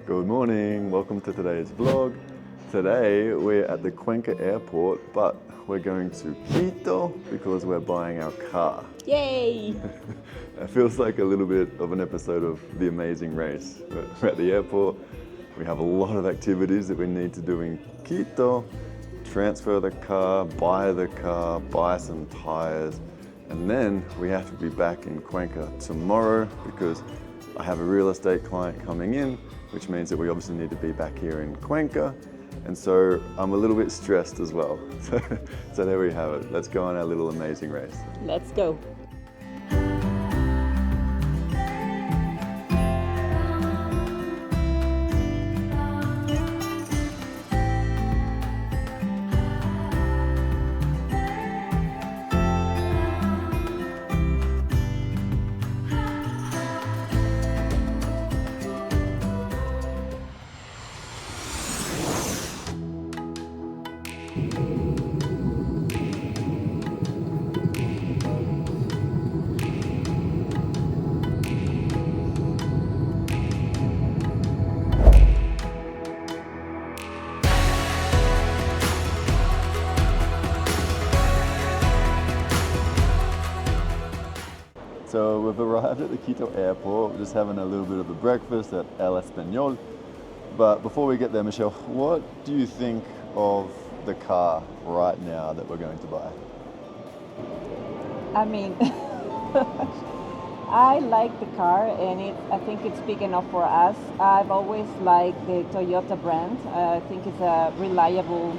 Good morning, welcome to today's vlog. Today we're at the Cuenca Airport, but we're going to Quito because we're buying our car. Yay! It feels like a little bit of an episode of The Amazing Race. We're at the airport, we have a lot of activities that we need to do in Quito. Transfer the car, buy some tires, and then we have to be back in Cuenca tomorrow because I have a real estate client coming in, which means that we obviously need to be back here in Cuenca. And so I'm a little bit stressed as well. So there we have it. Let's go on our little amazing race. Let's go. So we've arrived at the Quito Airport. We're just having a little bit of a breakfast at El Español. But before we get there, Michelle, what do you think of the car right now that we're going to buy? I mean, I like the car and I think it's big enough for us. I've always liked the Toyota brand. I think it's a reliable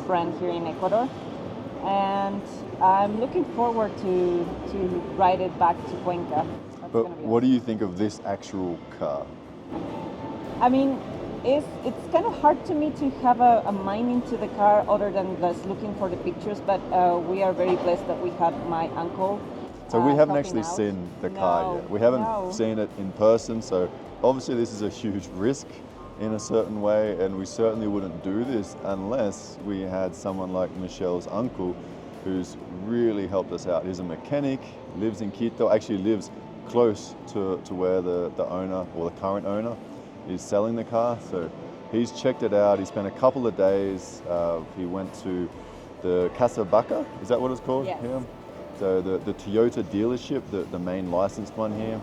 brand here in Ecuador. And I'm looking forward to ride it back to Cuenca. But what do you think of this actual car? I mean, it's kind of hard to me to have a mind into the car other than just looking for the pictures, but we are very blessed that we have my uncle. So we haven't helping actually out. seen the car yet. We haven't seen it in person, so obviously this is a huge risk in a certain way, and we certainly wouldn't do this unless we had someone like Michelle's uncle who's really helped us out. He's a mechanic, lives in Quito, actually lives close to where the owner or the current owner is selling the car. So he's checked it out. He spent a couple of days. He went to the Casa Vaca, is that what it's called? Yes. Here? So the Toyota dealership, the main licensed one here,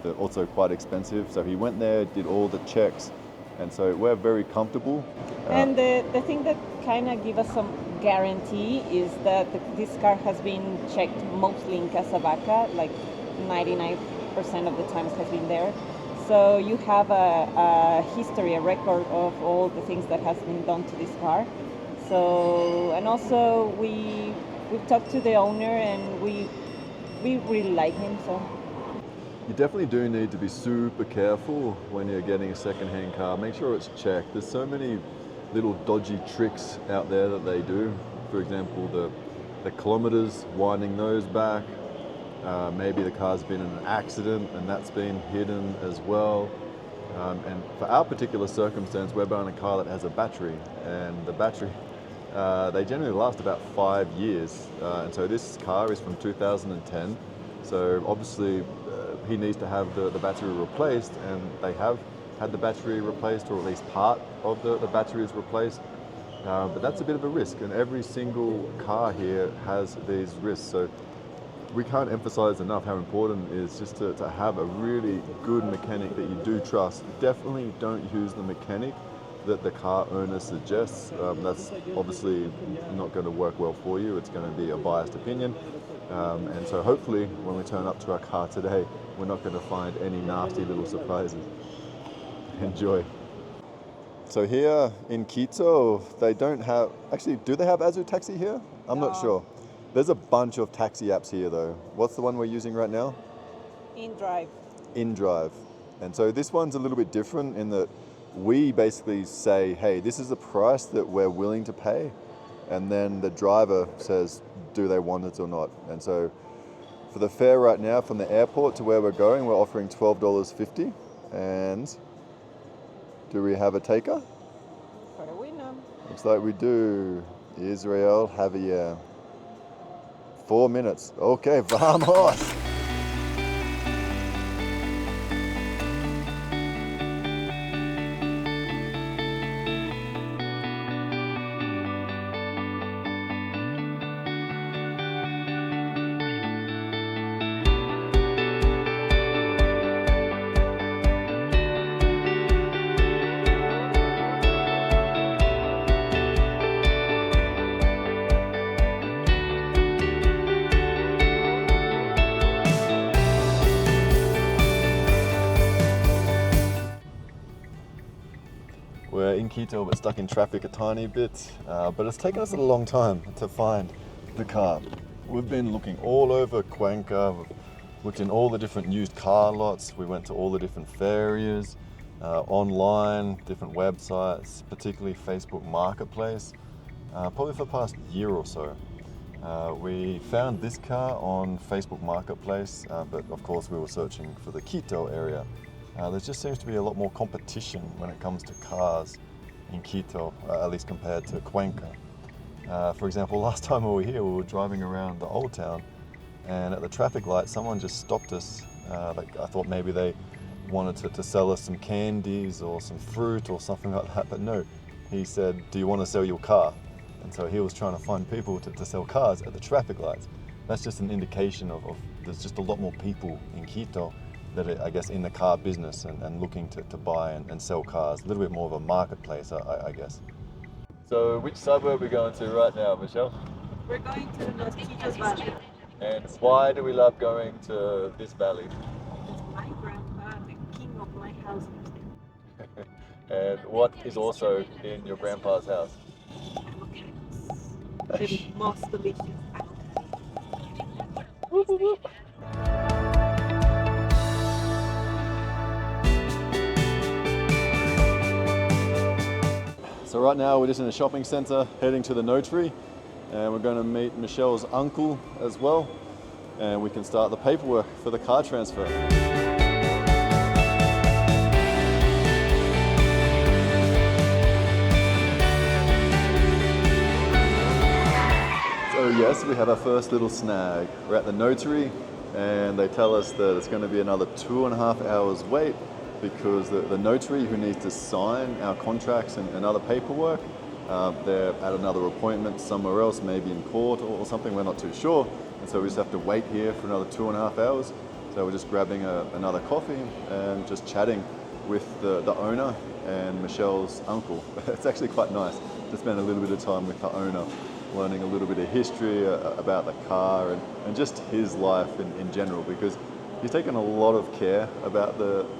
they're also quite expensive. So he went there, did all the checks, and so we're very comfortable. And the thing that kind of give us some guarantee is that this car has been checked mostly in Casa Vaca, like 99% of the times has been there. So you have a history, a record of all the things that has been done to this car. So, and also we've talked to the owner and we really like him, so. You definitely do need to be super careful when you're getting a second-hand car. Make sure it's checked. There's so many little dodgy tricks out there that they do. For example, the kilometers, winding those back. Maybe the car's been in an accident and that's been hidden as well. And for our particular circumstance, we're buying a car that has a battery, and the battery, they generally last about 5 years. And so this car is from 2010. So obviously he needs to have the battery replaced, and they have had the battery replaced, or at least part of the battery is replaced. But that's a bit of a risk, and every single car here has these risks. So we can't emphasize enough how important it is just to have a really good mechanic that you do trust. Definitely don't use the mechanic that the car owner suggests. That's obviously not going to work well for you. It's going to be a biased opinion. And so hopefully when we turn up to our car today, we're not going to find any nasty little surprises. Enjoy. So here in Quito, they don't have, actually, do they have Azu Taxi here? I'm not sure. There's a bunch of taxi apps here though. What's the one we're using right now? inDrive. inDrive. And so this one's a little bit different in that we basically say, hey, this is the price that we're willing to pay. And then the driver says, do they want it or not? And so for the fare right now from the airport to where we're going, we're offering $12.50. And do we have a taker? For the winner. Looks like we do. Israel Javier. 4 minutes. Okay, vamos. We're in Quito but stuck in traffic a tiny bit, but it's taken us a long time to find the car. We've been looking all over Cuenca, we've looked in all the different used car lots, we went to all the different farriers, online, different websites, particularly Facebook Marketplace, probably for the past year or so. We found this car on Facebook Marketplace, but of course we were searching for the Quito area. There just seems to be a lot more competition when it comes to cars in Quito, at least compared to Cuenca. For example, last time we were here, we were driving around the old town, and at the traffic light, someone just stopped us. I thought maybe they wanted to sell us some candies or some fruit or something like that, but no. He said, "Do you want to sell your car?" And so he was trying to find people to sell cars at the traffic lights. That's just an indication of there's just a lot more people in Quito that are, I guess, in the car business and looking to buy and sell cars. A little bit more of a marketplace, I guess. So which suburb are we going to right now, Michelle? We're going to the Los Chillos Valley. And why do we love going to this valley? It's my grandpa, the king of my house. And what is also in your grandpa's house? Avocados. The most delicious So right now we're just in a shopping center heading to the Notary, and we're going to meet Michelle's uncle as well, and we can start the paperwork for the car transfer. So yes, we have our first little snag. We're at the Notary, and they tell us that it's going to be another 2.5 hours wait because the notary who needs to sign our contracts and other paperwork, they're at another appointment somewhere else, maybe in court or something, we're not too sure. And so we just have to wait here for another 2.5 hours. So we're just grabbing another coffee and just chatting with the owner and Michelle's uncle. It's actually quite nice to spend a little bit of time with the owner, learning a little bit of history about the car and just his life in general, because he's taken a lot of care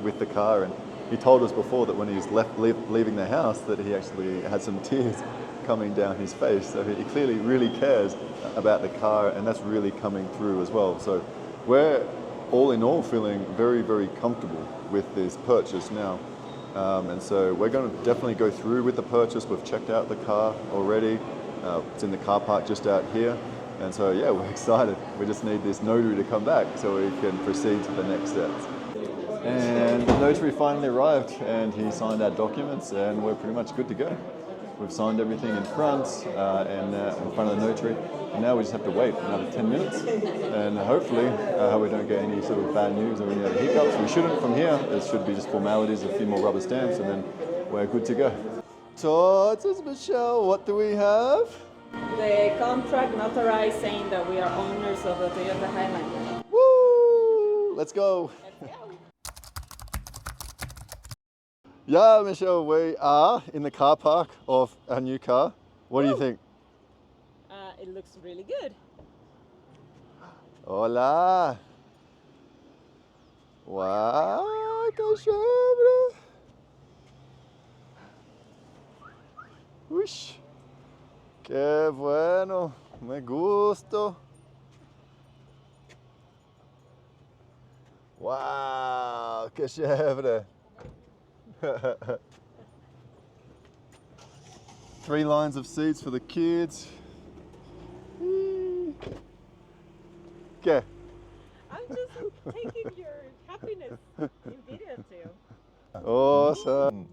with the car, and he told us before that when he was leaving the house that he actually had some tears coming down his face. So he clearly really cares about the car, and that's really coming through as well. So we're all in all feeling very, very comfortable with this purchase now. And so we're going to definitely go through with the purchase. We've checked out the car already. It's in the car park just out here. And so, yeah, we're excited. We just need this notary to come back so we can proceed to the next steps. And the notary finally arrived and he signed our documents and we're pretty much good to go. We've signed everything in front and in front of the notary. And now we just have to wait another 10 minutes. And hopefully we don't get any sort of bad news or any other hiccups. We shouldn't from here. It should be just formalities, a few more rubber stamps, and then we're good to go. So, this is Michelle. What do we have? The contract notarized saying that we are owners of the Toyota Highlander. Woo! Let's go. Let's go. Yeah, Michelle, we are in the car park of our new car. What do you think? It looks really good. Hola. Wow, qué chévere. Uy, qué bueno, me gusta. Wow, qué chévere. 3 lines of seats for the kids. Okay. I'm just taking your happiness in video too. Awesome.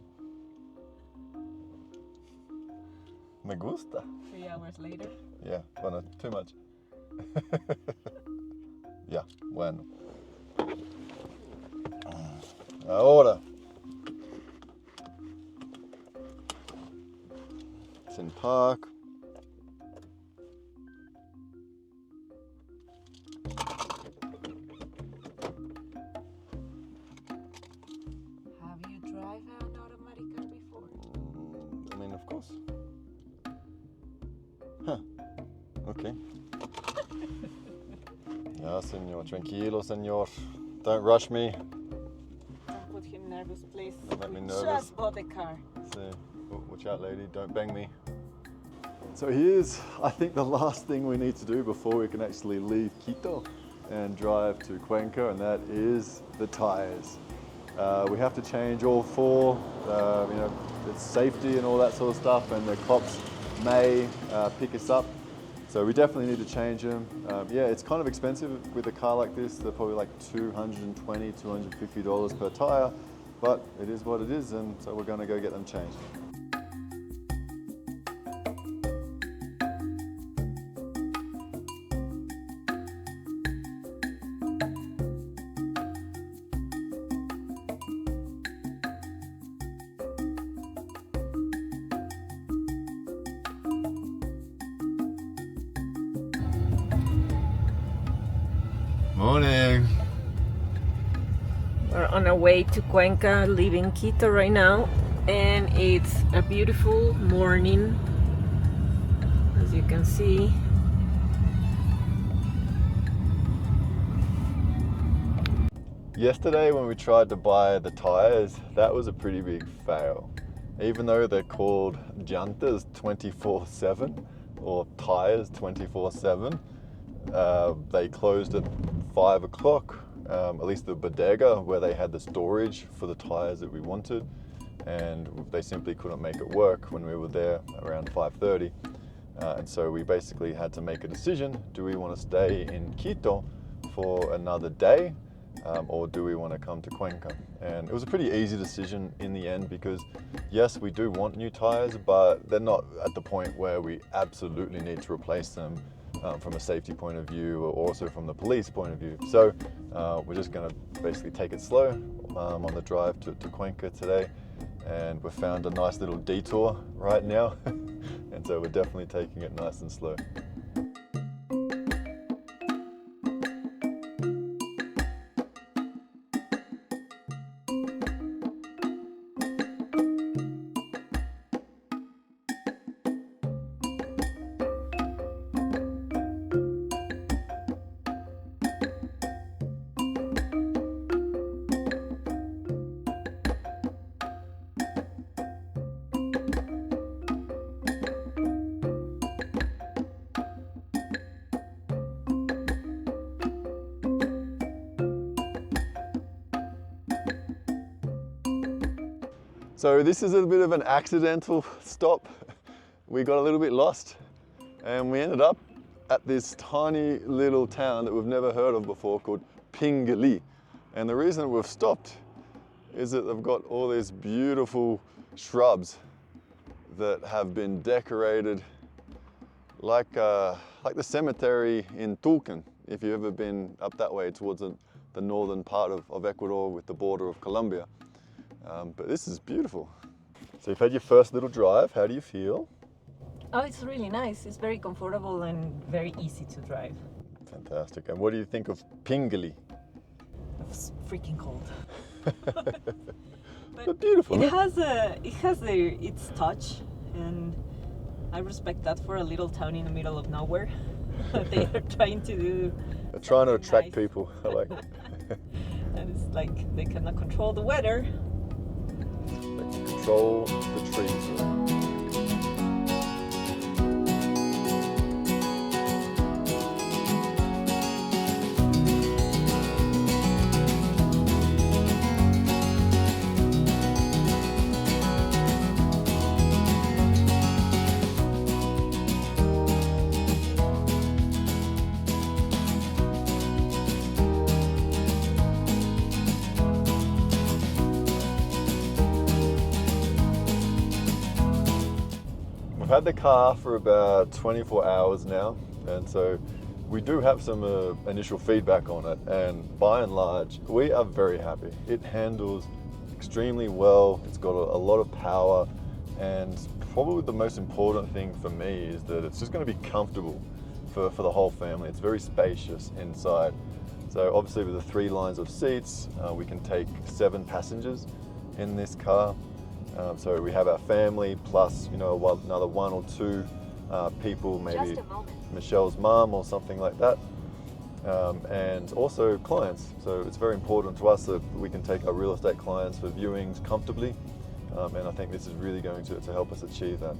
Me gusta. 3 hours later. Yeah, bueno, too much. Ya, bueno. Ahora. It's in park. Have you drive an automatic car before? I mean, of course. Huh. Okay. Yeah, senor. Tranquilo, senor. Don't rush me. Don't put him nervous, please. Don't let me nervous. Just bought the car. So, watch out, lady, don't bang me. So here's, I think, the last thing we need to do before we can actually leave Quito and drive to Cuenca, and that is the tires. We have to change all four, you know, it's safety and all that sort of stuff, and the cops may pick us up. So we definitely need to change them. Yeah, it's kind of expensive with a car like this. They're probably like $220, $250 per tire, but it is what it is, and so we're gonna go get them changed. Morning. We're on our way to Cuenca, leaving Quito right now, and it's a beautiful morning, as you can see. Yesterday when we tried to buy the tires, that was a pretty big fail. Even though they're called llantas 24/7 or tires 24/7, they closed at 5 o'clock, at least the bodega where they had the storage for the tires that we wanted, and they simply couldn't make it work when we were there around 5:30. And so we basically had to make a decision. Do we want to stay in Quito for another day, or do we want to come to Cuenca? And it was a pretty easy decision in the end, because yes, we do want new tires, but they're not at the point where we absolutely need to replace them from a safety point of view, or also from the police point of view. So we're just going to basically take it slow on the drive to Cuenca today, and we've found a nice little detour right now, and so we're definitely taking it nice and slow. So this is a bit of an accidental stop. We got a little bit lost, and we ended up at this tiny little town that we've never heard of before called Pinguili. And the reason we've stopped is that they've got all these beautiful shrubs that have been decorated like the cemetery in Tulcan, if you've ever been up that way towards the northern part of Ecuador with the border of Colombia. But this is beautiful. So you've had your first little drive. How do you feel? Oh, it's really nice. It's very comfortable and very easy to drive. Fantastic. And what do you think of Pinguili? It's freaking cold. But beautiful. It has its touch, and I respect that for a little town in the middle of nowhere. They are trying to do. They're trying to attract nice. people. I like it. And it's like they cannot control the weather. They can control the trees. We've had the car for about 24 hours now, and so we do have some initial feedback on it, and by and large we are very happy. It handles extremely well, it's got a lot of power, and probably the most important thing for me is that it's just going to be comfortable for the whole family. It's very spacious inside. So obviously with the 3 lines of seats, we can take 7 passengers in this car. So we have our family plus, another 1 or 2 people, maybe Michelle's mum or something like that. and also clients. So it's very important to us that we can take our real estate clients for viewings comfortably, and I think this is really going to help us achieve that.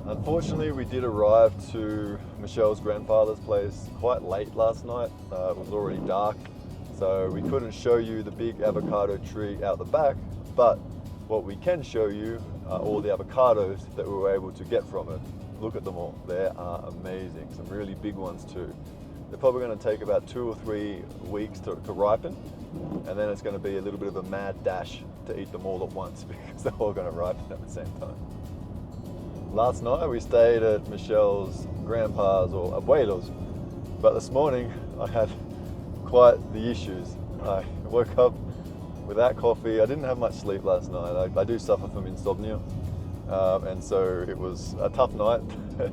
Unfortunately, we did arrive to Michelle's grandfather's place quite late last night. It was already dark, so we couldn't show you the big avocado tree out the back, but what we can show you are all the avocados that we were able to get from it. Look at them all, they are amazing, some really big ones too. They're probably going to take about 2 or 3 weeks to ripen, and then it's going to be a little bit of a mad dash to eat them all at once because they're all going to ripen at the same time. Last night we stayed at Michelle's grandpa's or abuelos, but this morning I had quite the issues. I woke up without coffee. I didn't have much sleep last night. I do suffer from insomnia, and so it was a tough night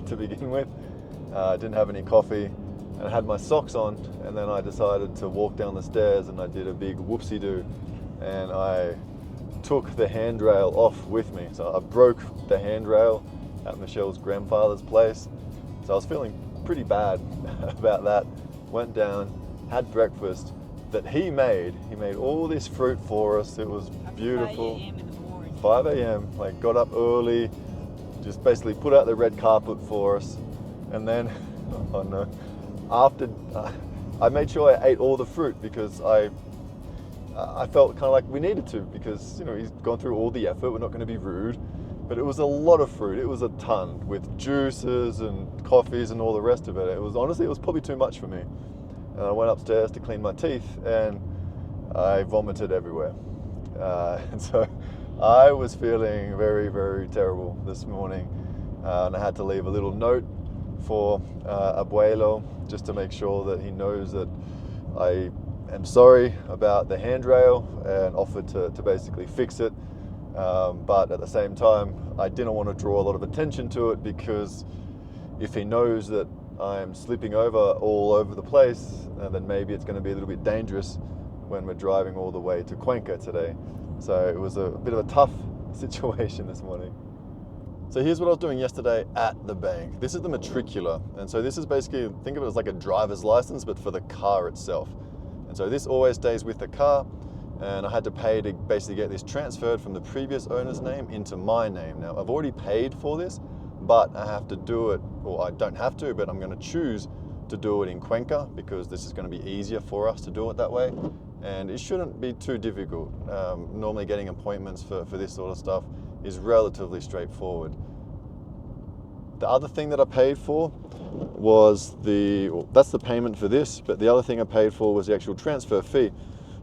to begin with. I didn't have any coffee and I had my socks on, and then I decided to walk down the stairs and I did a big whoopsie-doo and I took the handrail off with me. So I broke the handrail at Michelle's grandfather's place. So I was feeling pretty bad about that. Went down, had breakfast that he made. He made all this fruit for us. It was beautiful. 5 a.m. in the morning. 5 a.m. Like got up early, just basically put out the red carpet for us. And then, oh no, after I made sure I ate all the fruit because I felt kind of like we needed to, because you know he's gone through all the effort. We're not going to be rude, but it was a lot of fruit. It was a ton with juices and coffees and all the rest of it. It was honestly, it was probably too much for me. And I went upstairs to clean my teeth and I vomited everywhere. And so I was feeling very, very terrible this morning. And I had to leave a little note for abuelo just to make sure that he knows that I am sorry about the handrail and offered to basically fix it. But at the same time, I didn't want to draw a lot of attention to it, because if he knows that I'm slipping over all over the place, then maybe it's going to be a little bit dangerous when we're driving all the way to Cuenca today. So it was a bit of a tough situation this morning. So here's what I was doing yesterday at the bank. This is the matricular. And so this is basically, think of it as like a driver's license, but for the car itself. And so this always stays with the car. And I had to pay to basically get this transferred from the previous owner's name into my name. Now, I've already paid for this, but I have to do it, or I don't have to, but I'm going to choose to do it in Cuenca because this is going to be easier for us to do it that way. And it shouldn't be too difficult. Normally getting appointments for this sort of stuff is relatively straightforward. The other thing that I paid for was that's the payment for this, but the other thing I paid for was the actual transfer fee.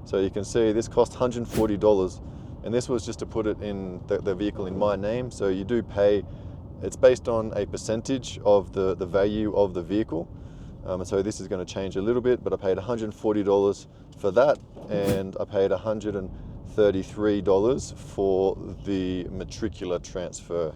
So you can see this cost $140, and this was just to put it in the vehicle in my name. So you do pay, it's based on a percentage of the value of the vehicle. And so this is going to change a little bit, but I paid $140 for that, and I paid $133 for the matricular transfer.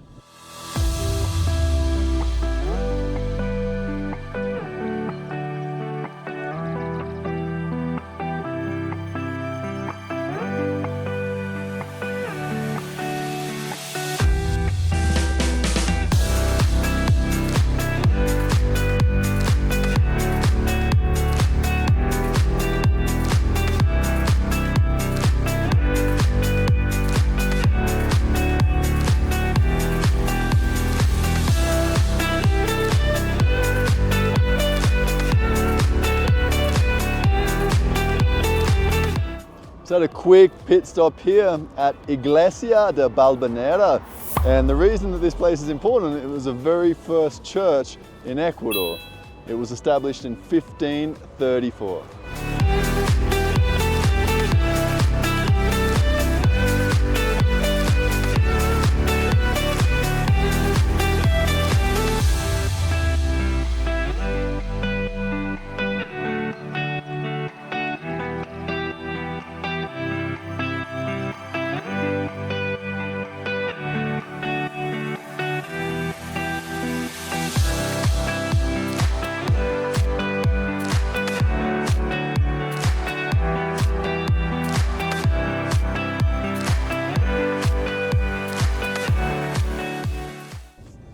So I had a quick pit stop here at Iglesia de Balbanera, and the reason that this place is important, it was the very first church in Ecuador. It was established in 1534.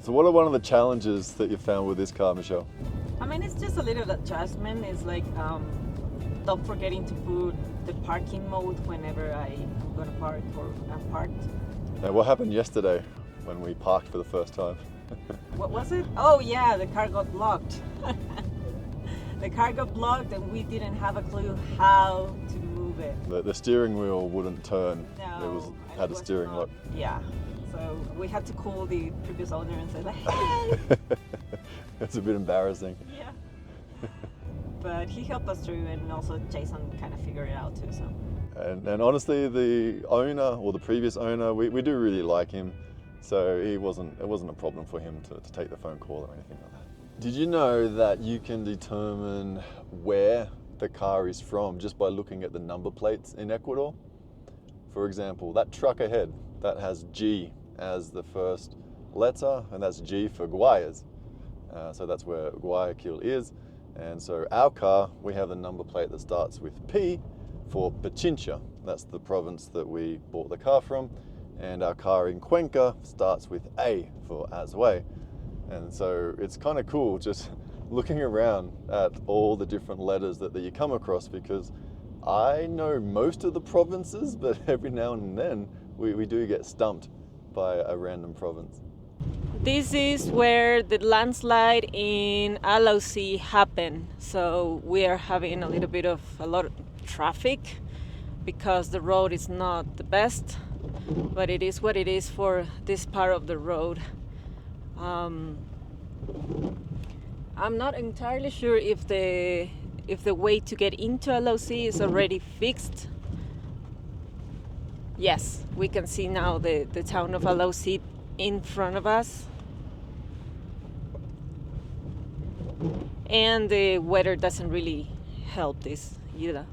So what are one of the challenges that you found with this car, Michelle? I mean, it's just a little adjustment. It's like don't forgetting to put the parking mode whenever I'm gonna park or I'm parked. Now, what happened yesterday when we parked for the first time? What was it? Oh yeah, the car got blocked. The car got blocked and we didn't have a clue how to move it. The steering wheel wouldn't turn. No, Had a steering lock. Yeah, so we had to call the previous owner and say like, hey. It's a bit embarrassing. Yeah. But he helped us through, and also Jason kind of figured it out too. So. And honestly, the owner or the previous owner, we do really like him. So it wasn't a problem for him to take the phone call or anything like that. Did you know that you can determine where the car is from just by looking at the number plates in Ecuador? For example, that truck ahead, that has G as the first letter, and that's G for Guayas. So that's where Guayaquil is. And so our car, we have the number plate that starts with P for Pichincha. That's the province that we bought the car from. And our car in Cuenca starts with A for Azue. And so it's kind of cool just looking around at all the different letters that you come across, because I know most of the provinces, but every now and then we do get stumped by a random province. This is where the landslide in Alausi happened. So we are having a lot of traffic because the road is not the best, but it is what it is for this part of the road. I'm not entirely sure if the way to get into Alausi is already fixed. Yes, we can see now the town of Alausi in front of us. And the weather doesn't really help this either.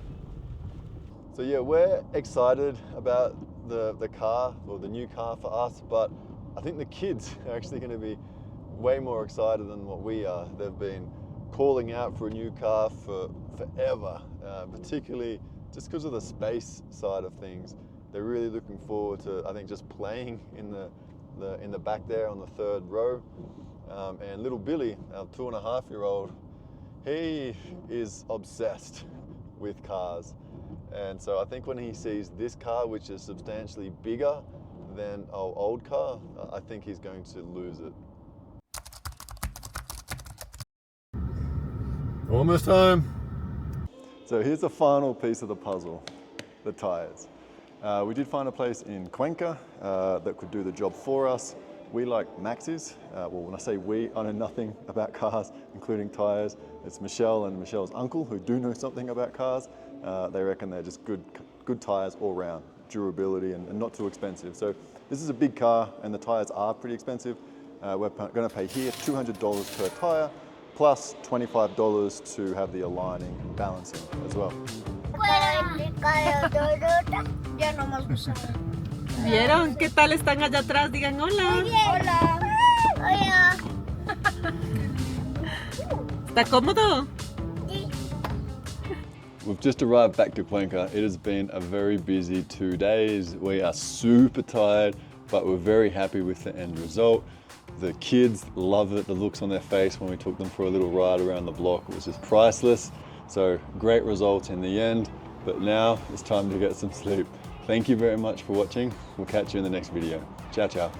So yeah, we're excited about the car, or the new car for us, but I think the kids are actually going to be way more excited than what we are. They've been calling out for a new car for forever, particularly just because of the space side of things. They're really looking forward to, I think, just playing in the back there on the third row. And little Billy, our 2.5-year-old, he is obsessed with cars. And so I think when he sees this car, which is substantially bigger than our old car, I think he's going to lose it. Almost home. So here's the final piece of the puzzle, the tires. We did find a place in Cuenca that could do the job for us. We like Maxis. Well, when I say we, I know nothing about cars, including tires. It's Michelle and Michelle's uncle who do know something about cars. They reckon they're just good tires all round, durability and not too expensive. So this is a big car and the tires are pretty expensive. We're going to pay here $200 per tire, plus $25 to have the aligning and balancing as well. ¿Vieron qué tal están allá atrás? Digan hola. Hola. Hola. ¿Está cómodo? We've just arrived back to Cuenca. It has been a very busy 2 days. We are super tired, but we're very happy with the end result. The kids love it, the looks on their face when we took them for a little ride around the block. It was just priceless. So great results in the end, but now it's time to get some sleep. Thank you very much for watching. We'll catch you in the next video. Ciao, ciao.